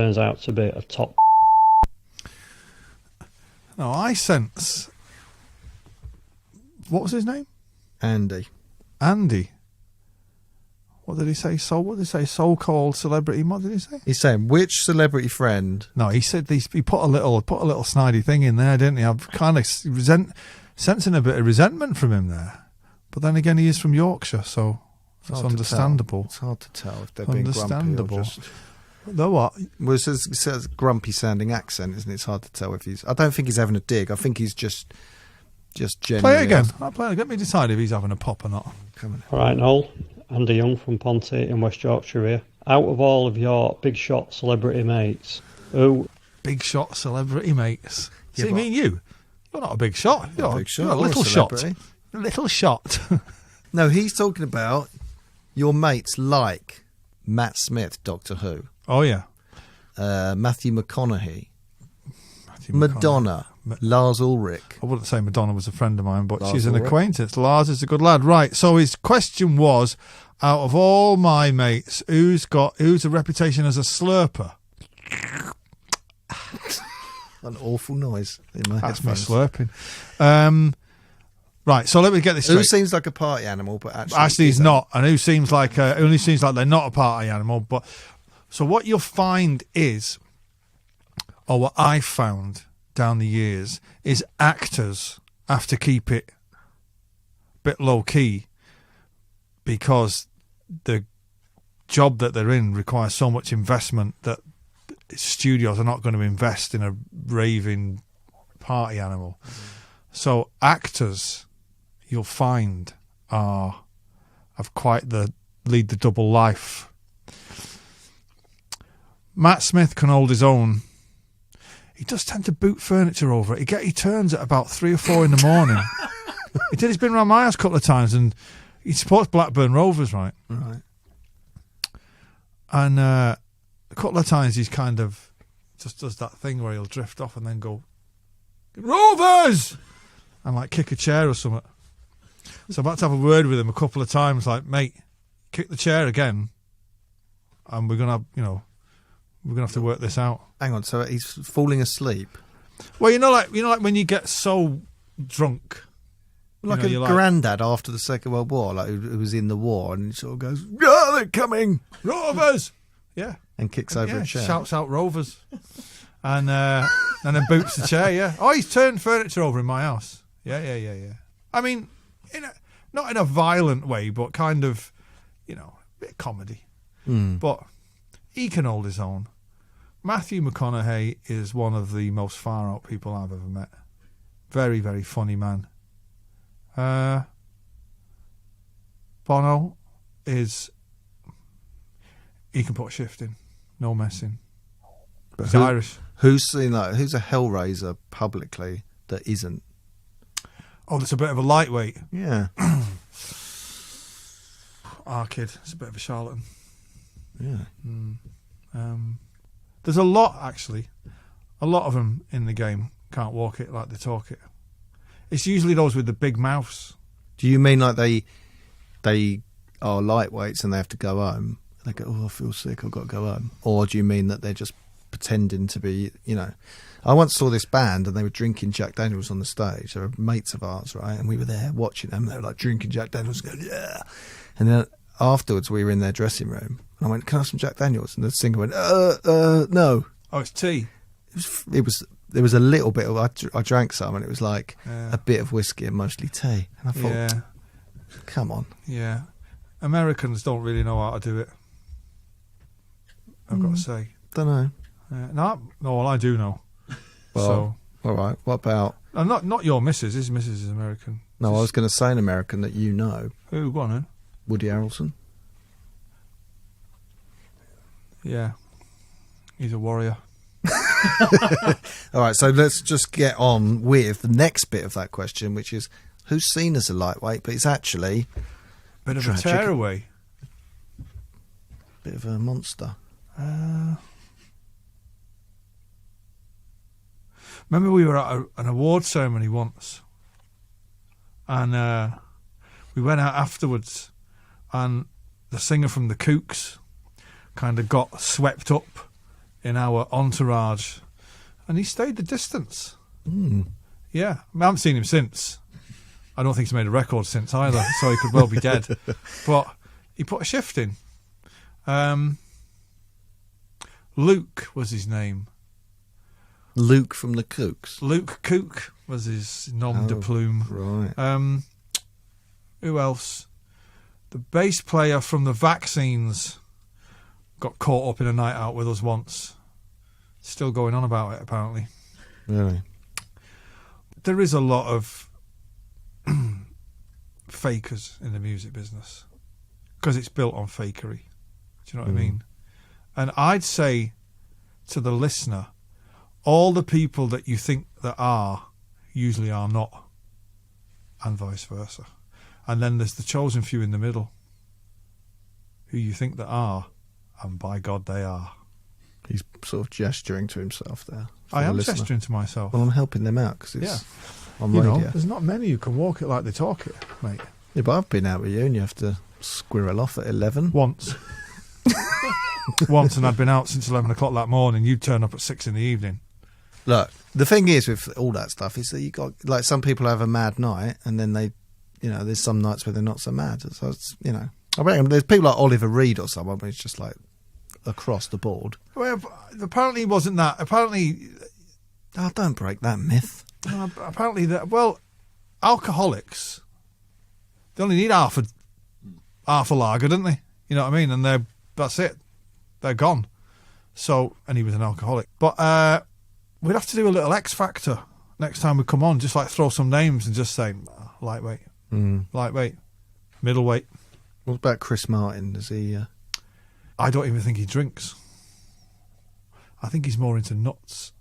turns out to be a top. No, I sense. What was his name? Andy. What did he say? So-called celebrity. What did he say? He's saying which celebrity friend? No, he said he put a little snidey thing in there, didn't he? I'm kind of sensing a bit of resentment from him there. But then again, he is from Yorkshire, so that's understandable. It's hard to tell if they're being grumpy or just... Though what? Well, it says grumpy sounding accent, isn't it? It's hard to tell if he's... I don't think he's having a dig. I think he's just genuinely... Play it again. I'll play it. Let me decide if he's having a pop or not. Come on. All right, Noel. Andy Young from Ponty in West Yorkshire here. Out of all of your big shot celebrity mates, who... Big shot celebrity mates? Yeah, See, me and you? You're not a big shot. You're a little shot. A little shot. No, he's talking about your mates like Matt Smith, Doctor Who. Oh, yeah. Matthew McConaughey. Madonna. Lars Ulrich. I wouldn't say Madonna was a friend of mine, but Lars she's an Ulrich. acquaintance. Lars is a good lad. Right, so his question was, out of all my mates, who's a reputation as a slurper? An awful noise in my That's me headphones. slurping. Right, so let me get this straight. Who seems like a party animal, but Actually he's not, and who seems like only seems like they're not a party animal. But so what you'll find is, or what I found down the years, is actors have to keep it a bit low key because the job that they're in requires so much investment that studios are not going to invest in a raving party animal. So actors, you'll find, have quite lead the double life. Matt Smith can hold his own. He does tend to boot furniture over it. He turns at about 3 or 4 in the morning. He's been around my house a couple of times, and he supports Blackburn Rovers, right? Right. And a couple of times he's kind of just does that thing where he'll drift off and then go, Rovers! And like kick a chair or something. So I'm about to have a word with him a couple of times, like, mate, kick the chair again, and we're gonna have to work this out. Hang on, so he's falling asleep? Well, you know, like when you get so drunk, Like a granddad after the Second World War, like who was in the war, and he sort of goes, "Yeah, they're coming, Rovers!" Yeah, and kicks over a chair, shouts out Rovers, and then boots the chair. Yeah. Oh, he's turned furniture over in my house. Yeah. I mean, not in a violent way, but kind of, a bit of comedy. But he can hold his own. Matthew McConaughey is one of the most far out people I've ever met. Very, very funny man. Bono is... He can put a shift in. No messing. But he's Irish. Who's a Hellraiser publicly that isn't? Oh, that's a bit of a lightweight. Yeah. Our kid is a bit of a charlatan. Yeah. There's a lot, actually. A lot of them in the game can't walk it like they talk it. It's usually those with the big mouths. Do you mean like they are lightweights and they have to go home? They go, oh, I feel sick, I've got to go home. Or do you mean that they're just pretending to be, I once saw this band and they were drinking Jack Daniels on the stage. They were mates of ours, right? And we were there watching them. They were like drinking Jack Daniels, going, yeah. And then afterwards we were in their dressing room and I went, can I have some Jack Daniels? And the singer went, no. Oh, it's tea. There was a little bit of, I drank some and it was like a bit of whiskey and mostly tea. And I thought, come on. Yeah. Americans don't really know how to do it, I've got to say. Don't know. No, well, I do know. Well, so, all right. What about... not your missus. His missus is American. No, I was going to say an American that you know. Who? Go on, then. Woody Harrelson. Yeah. He's a warrior. All right, so let's just get on with the next bit of that question, which is who's seen as a lightweight, but it's actually... Bit of a tearaway. Bit of a monster. Remember we were at an award ceremony once and we went out afterwards and the singer from the Kooks kind of got swept up in our entourage, and he stayed the distance. Yeah, I haven't seen him since. I don't think he's made a record since either, so he could well be dead. But he put a shift in. Luke was his name. Luke from the Kooks. Luke Cook was his nom de plume. Right. Who else? The bass player from the Vaccines got caught up in a night out with us once. Still going on about it, apparently. Really? There is a lot of fakers in the music business because it's built on fakery. Do you know what I mean? And I'd say to the listener, all the people that you think that are usually are not, and vice versa. And then there's the chosen few in the middle who you think that are, and by God they are. He's sort of gesturing to himself there. I am gesturing to myself. Well, I'm helping them out because it's on you radio. know, there's not many who can walk it like they talk it, mate. Yeah, but I've been out with you and you have to squirrel off at 11. Once. Once, and I'd been out since 11 o'clock that morning. You'd turn up at 6 in the evening. Look, the thing is with all that stuff is that you got, like, some people have a mad night and then they, you know, there's some nights where they're not so mad. So it's, you know, I reckon there's people like Oliver Reed or someone where it's just like across the board. Well, apparently it wasn't that. Apparently... Oh, don't break that myth. Apparently, alcoholics, they only need half a lager, don't they? You know what I mean? And that's it. They're gone. So, and he was an alcoholic. But we'd have to do a little X Factor next time we come on, just like throw some names and just say, lightweight, lightweight, middleweight. What about Chris Martin? Does he... I don't even think he drinks. I think he's more into nuts.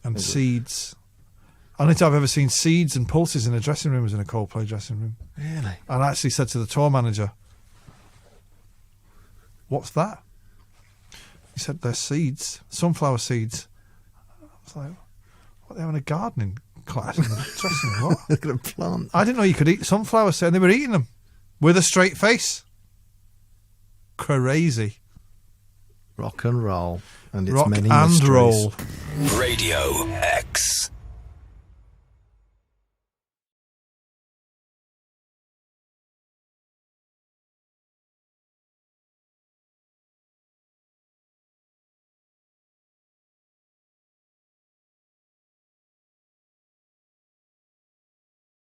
And seeds. I don't think I've ever seen seeds and pulses in a dressing room as in a Coldplay dressing room. Really? And I actually said to the tour manager, "What's that?" He said, "They're seeds, sunflower seeds." I was like, "What, they having a gardening class in the dressing room? What?" Look at a plant. I didn't know you could eat sunflower seeds, and they were eating them with a straight face. Crazy. Rock and roll. And it's Rock many and mysteries. roll. Radio X.